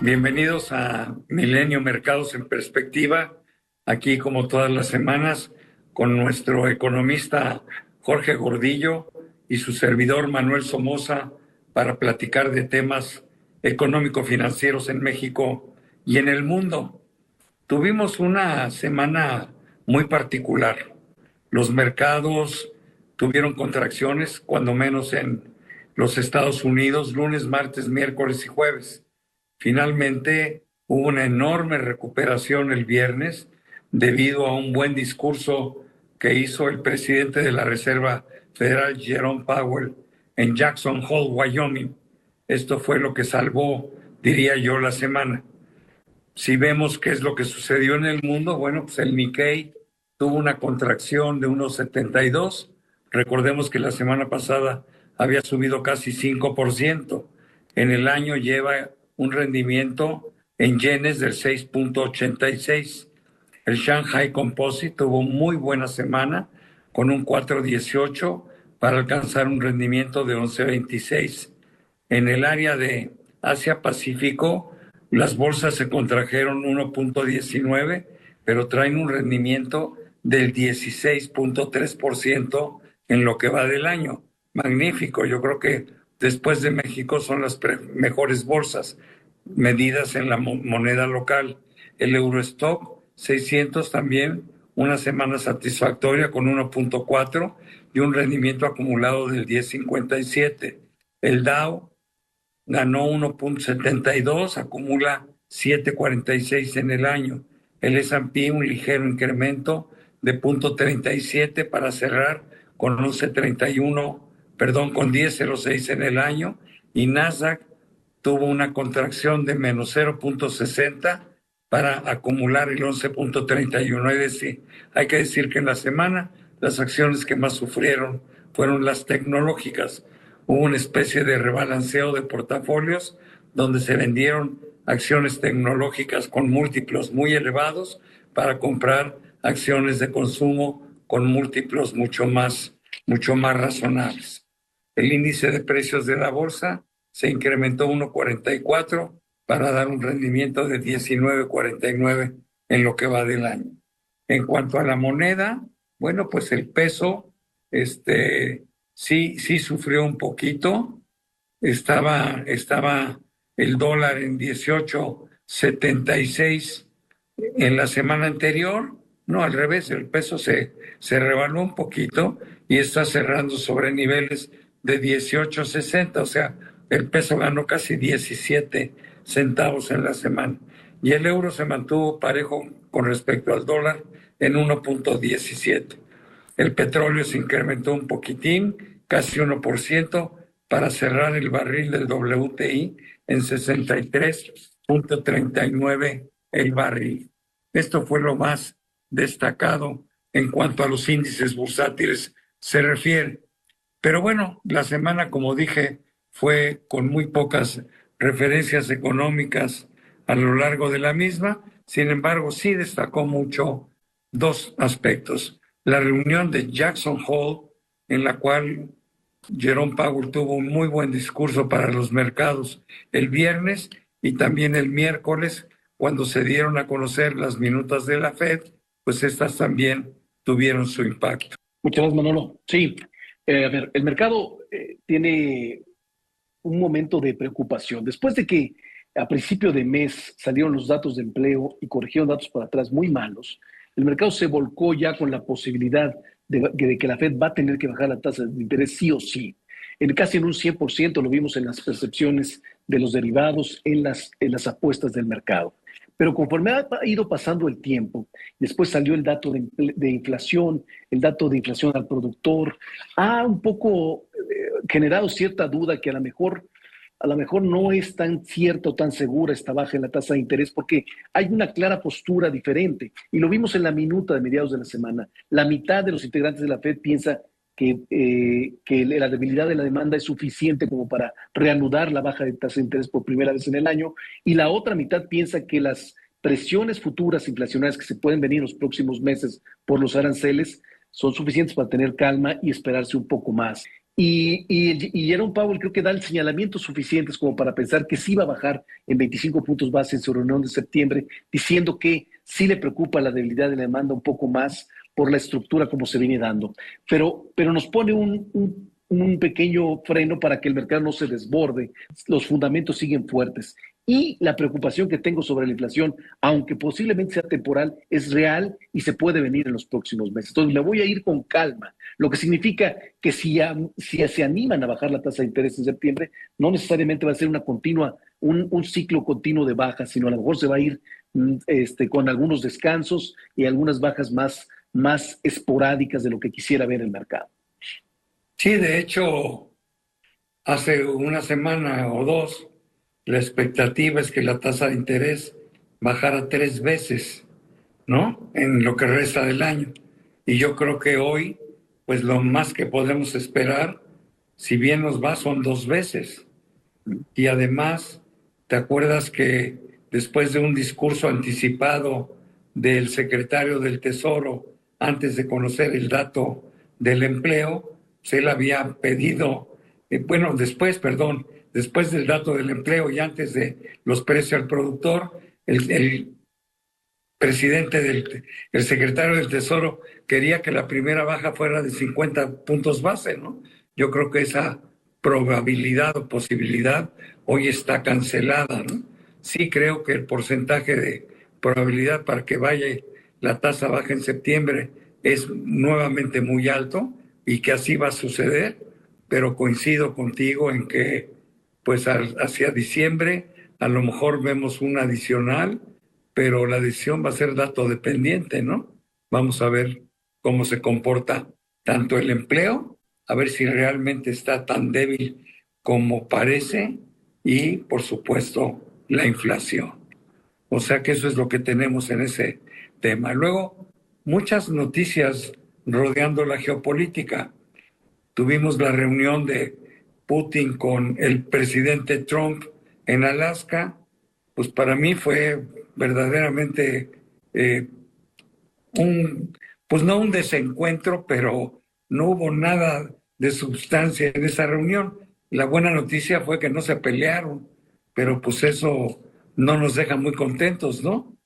Bienvenidos a Milenio Mercados en Perspectiva, aquí como todas las semanas con nuestro economista Jorge Gordillo y su servidor Manuel Somoza para platicar de temas económico-financieros en México y en el mundo. Tuvimos una semana muy particular. Los mercados tuvieron contracciones, cuando menos en los Estados Unidos, lunes, martes, miércoles y jueves. Finalmente, hubo una enorme recuperación el viernes debido a un buen discurso que hizo el presidente de la Reserva Federal, Jerome Powell, en Jackson Hole, Wyoming. Esto fue lo que salvó, diría yo, la semana. Si vemos qué es lo que sucedió en el mundo, bueno, pues el Nikkei tuvo una contracción de unos 72. Recordemos que la semana pasada había subido casi 5%. En el año lleva un rendimiento en yenes del 6.86. El Shanghai Composite tuvo muy buena semana con un 4.18 para alcanzar un rendimiento de 11.26. En el área de Asia-Pacífico, las bolsas se contrajeron 1.19, pero traen un rendimiento del 16.3% en lo que va del año. Magnífico, yo creo que después de México son las mejores bolsas medidas en la moneda local. El Eurostock 600 también, una semana satisfactoria con 1.4 y un rendimiento acumulado del 10.57. El Dow ganó 1.72, acumula 7.46 en el año. El S&P un ligero incremento de 0.37 para cerrar con 10.06 en el año, y Nasdaq tuvo una contracción de menos 0.60 para acumular el 11.31. Hay que decir que en la semana las acciones que más sufrieron fueron las tecnológicas. Hubo una especie de rebalanceo de portafolios donde se vendieron acciones tecnológicas con múltiplos muy elevados para comprar acciones de consumo con múltiplos mucho más razonables. El índice de precios de la bolsa se incrementó 1.44 para dar un rendimiento de 19.49 en lo que va del año. En cuanto a la moneda, bueno, pues el peso sí sufrió un poquito. Estaba el dólar en 18.76 en la semana anterior. No, al revés, el peso se revaluó un poquito y está cerrando sobre niveles de 18.60, o sea, el peso ganó casi 17 centavos en la semana. Y el euro se mantuvo parejo con respecto al dólar en 1.17. El petróleo se incrementó un poquitín, casi 1%, para cerrar el barril del WTI en 63.39 el barril. Esto fue lo más destacado en cuanto a los índices bursátiles se refiere. Pero bueno, la semana, como dije, fue con muy pocas referencias económicas a lo largo de la misma. Sin embargo, sí destacó mucho dos aspectos. La reunión de Jackson Hole, en la cual Jerome Powell tuvo un muy buen discurso para los mercados el viernes, y también el miércoles, cuando se dieron a conocer las minutas de la Fed, pues estas también tuvieron su impacto. Muchas gracias, Manolo. Sí, a ver, el mercado tiene un momento de preocupación. Después de que a principio de mes salieron los datos de empleo y corrigieron datos para atrás muy malos, el mercado se volcó ya con la posibilidad de que la Fed va a tener que bajar la tasa de interés sí o sí. Casi en un 100% lo vimos en las percepciones de los derivados, en las apuestas del mercado. Pero conforme ha ido pasando el tiempo, después salió el dato de inflación, el dato de inflación al productor, ha un poco generado cierta duda que a lo mejor no es tan cierto, tan segura esta baja en la tasa de interés, porque hay una clara postura diferente. Y lo vimos en la minuta de mediados de la semana. La mitad de los integrantes de la Fed piensa que la debilidad de la demanda es suficiente como para reanudar la baja de tasa de interés por primera vez en el año, y la otra mitad piensa que las presiones futuras inflacionarias que se pueden venir en los próximos meses por los aranceles son suficientes para tener calma y esperarse un poco más. Y Jerome Powell creo que da el señalamientos suficientes como para pensar que sí va a bajar en 25 puntos base en su reunión de septiembre, diciendo que sí le preocupa la debilidad de la demanda un poco más por la estructura como se viene dando. Pero nos pone un pequeño freno para que el mercado no se desborde. Los fundamentos siguen fuertes. Y la preocupación que tengo sobre la inflación, aunque posiblemente sea temporal, es real y se puede venir en los próximos meses. Entonces, me voy a ir con calma, lo que significa que si se animan a bajar la tasa de interés en septiembre, no necesariamente va a ser un ciclo continuo de bajas, sino a lo mejor se va a ir con algunos descansos y algunas bajas más esporádicas de lo que quisiera ver el mercado. Sí, de hecho, hace una semana o dos, la expectativa es que la tasa de interés bajara 3 veces, ¿no? En lo que resta del año. Y yo creo que hoy, pues lo más que podemos esperar, si bien nos va, son 2 veces. Y además, ¿te acuerdas que después de un discurso anticipado del secretario del Tesoro, antes de conocer el dato del empleo, pues él había pedido, después del dato del empleo y antes de los precios al productor, el el secretario del Tesoro quería que la primera baja fuera de 50 puntos base, ¿no? Yo creo que esa probabilidad o posibilidad hoy está cancelada, ¿no? Sí creo que el porcentaje de probabilidad para que vaya la tasa baja en septiembre es nuevamente muy alto y que así va a suceder, pero coincido contigo en que pues hacia diciembre a lo mejor vemos un adicional, pero la decisión va a ser dato dependiente, ¿no? Vamos a ver cómo se comporta tanto el empleo, a ver si realmente está tan débil como parece, y por supuesto la inflación. O sea que eso es lo que tenemos en ese tema. Luego, muchas noticias rodeando la geopolítica. Tuvimos la reunión de Putin con el presidente Trump en Alaska. Pues para mí fue verdaderamente eh, pues no un desencuentro, pero no hubo nada de sustancia en esa reunión. La buena noticia fue que no se pelearon, pero pues eso no nos deja muy contentos, ¿no?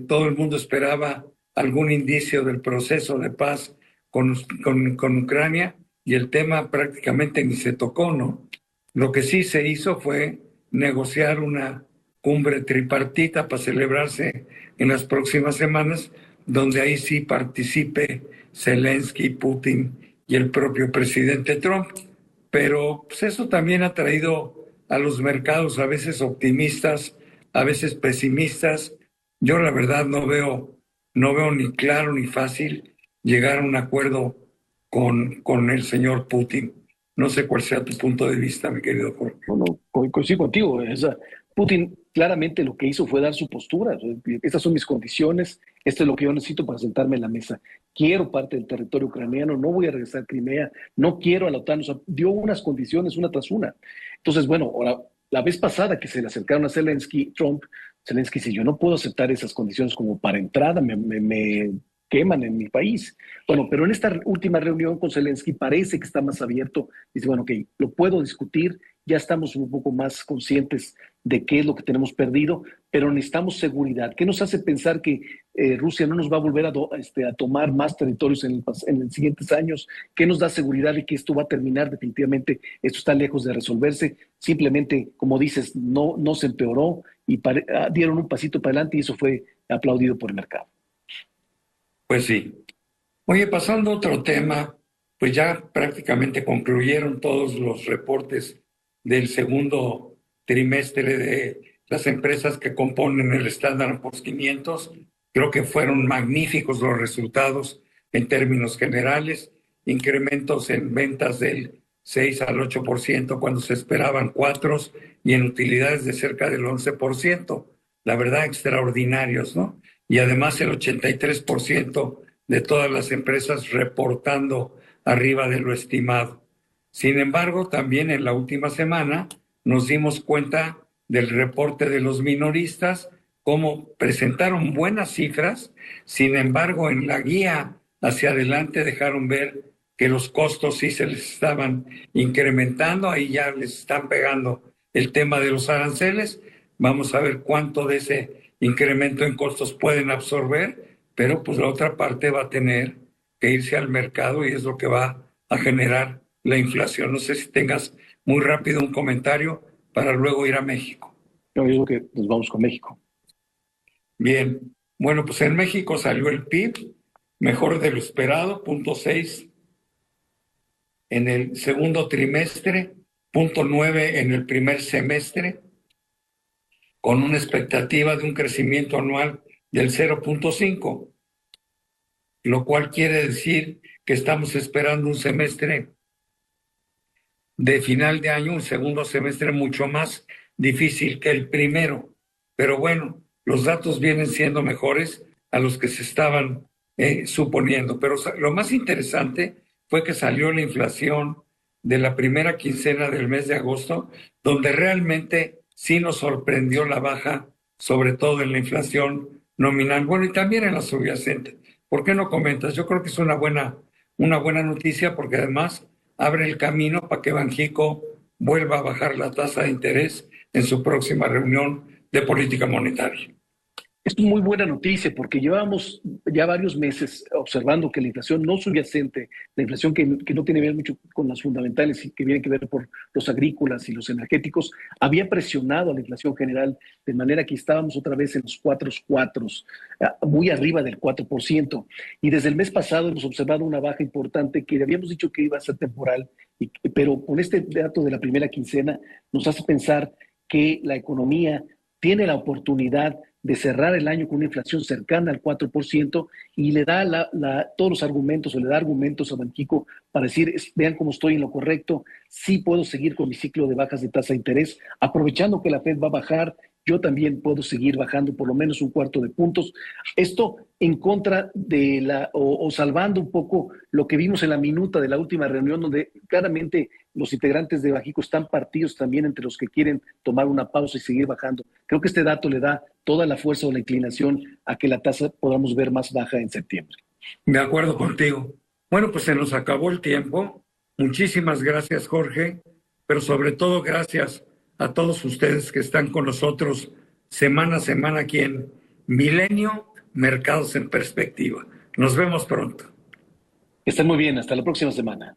Todo el mundo esperaba algún indicio del proceso de paz con Ucrania y el tema prácticamente ni se tocó, ¿no? Lo que sí se hizo fue negociar una cumbre tripartita para celebrarse en las próximas semanas, donde ahí sí participe Zelensky, Putin y el propio presidente Trump. Pero pues eso también ha traído a los mercados a veces optimistas, a veces pesimistas. Yo la verdad no veo ni claro ni fácil llegar a un acuerdo con el señor Putin. No sé cuál sea tu punto de vista, mi querido Jorge. No, coincido contigo. Putin claramente lo que hizo fue dar su postura. Estas son mis condiciones, esto es lo que yo necesito para sentarme en la mesa. Quiero parte del territorio ucraniano, no voy a regresar a Crimea, no quiero a la OTAN. O sea, dio unas condiciones una tras una. Entonces, bueno, ahora, la vez pasada que se le acercaron a Zelensky, Zelensky dice, yo no puedo aceptar esas condiciones como para entrada, me queman en mi país. Bueno, pero en esta última reunión con Zelensky parece que está más abierto. Dice, bueno, ok, lo puedo discutir, ya estamos un poco más conscientes de qué es lo que tenemos perdido, pero necesitamos seguridad. ¿Qué nos hace pensar que Rusia no nos va a volver a tomar más territorios en los siguientes años? ¿Qué nos da seguridad de que esto va a terminar definitivamente? Esto está lejos de resolverse. Simplemente, como dices, no se empeoró y dieron un pasito para adelante y eso fue aplaudido por el mercado. Pues sí. Oye, pasando a otro tema, pues ya prácticamente concluyeron todos los reportes del segundo trimestre de las empresas que componen el Standard & Poor's 500. Creo que fueron magníficos los resultados en términos generales, incrementos en ventas del 6 al 8% cuando se esperaban 4 y en utilidades de cerca del 11%. La verdad, extraordinarios, ¿no? Y además el 83% de todas las empresas reportando arriba de lo estimado. Sin embargo, también en la última semana nos dimos cuenta del reporte de los minoristas, cómo presentaron buenas cifras, sin embargo, en la guía hacia adelante dejaron ver que los costos sí se les estaban incrementando, ahí ya les están pegando el tema de los aranceles. Vamos a ver cuánto de ese incremento en costos pueden absorber, pero pues la otra parte va a tener que irse al mercado y es lo que va a generar la inflación. No sé si tengas muy rápido un comentario para luego ir a México. Yo digo que nos vamos con México. Bien, bueno, pues en México salió el PIB mejor de lo esperado, 0.6 en el segundo trimestre, 0.9 en el primer semestre, con una expectativa de un crecimiento anual del 0.5, lo cual quiere decir que estamos esperando un semestre de final de año, un segundo semestre mucho más difícil que el primero. Pero bueno, los datos vienen siendo mejores a los que se estaban suponiendo. Pero lo más interesante fue que salió la inflación de la primera quincena del mes de agosto, donde realmente sí nos sorprendió la baja, sobre todo en la inflación nominal, bueno, y también en la subyacente. ¿Por qué no comentas? Yo creo que es una buena noticia, porque además abre el camino para que Banxico vuelva a bajar la tasa de interés en su próxima reunión de política monetaria. Esto es muy buena noticia porque llevamos ya varios meses observando que la inflación no subyacente, la inflación que no tiene que ver mucho con las fundamentales y que tiene que ver por los agrícolas y los energéticos, había presionado a la inflación general de manera que estábamos otra vez en los cuatros, muy arriba del 4%. Y desde el mes pasado hemos observado una baja importante que habíamos dicho que iba a ser temporal, pero con este dato de la primera quincena nos hace pensar que la economía tiene la oportunidad de cerrar el año con una inflación cercana al 4% y le da todos los argumentos, o le da argumentos a Banxico para decir, vean cómo estoy en lo correcto, sí puedo seguir con mi ciclo de bajas de tasa de interés, aprovechando que la Fed va a bajar, yo también puedo seguir bajando por lo menos un cuarto de puntos. Esto en contra de o salvando un poco lo que vimos en la minuta de la última reunión, donde claramente los integrantes de Banxico están partidos también entre los que quieren tomar una pausa y seguir bajando. Creo que este dato le da toda la fuerza o la inclinación a que la tasa podamos ver más baja en septiembre. De acuerdo contigo. Bueno, pues se nos acabó el tiempo. Muchísimas gracias, Jorge, pero sobre todo gracias a todos ustedes que están con nosotros semana a semana aquí en Milenio, Mercados en Perspectiva. Nos vemos pronto. Que estén muy bien, hasta la próxima semana.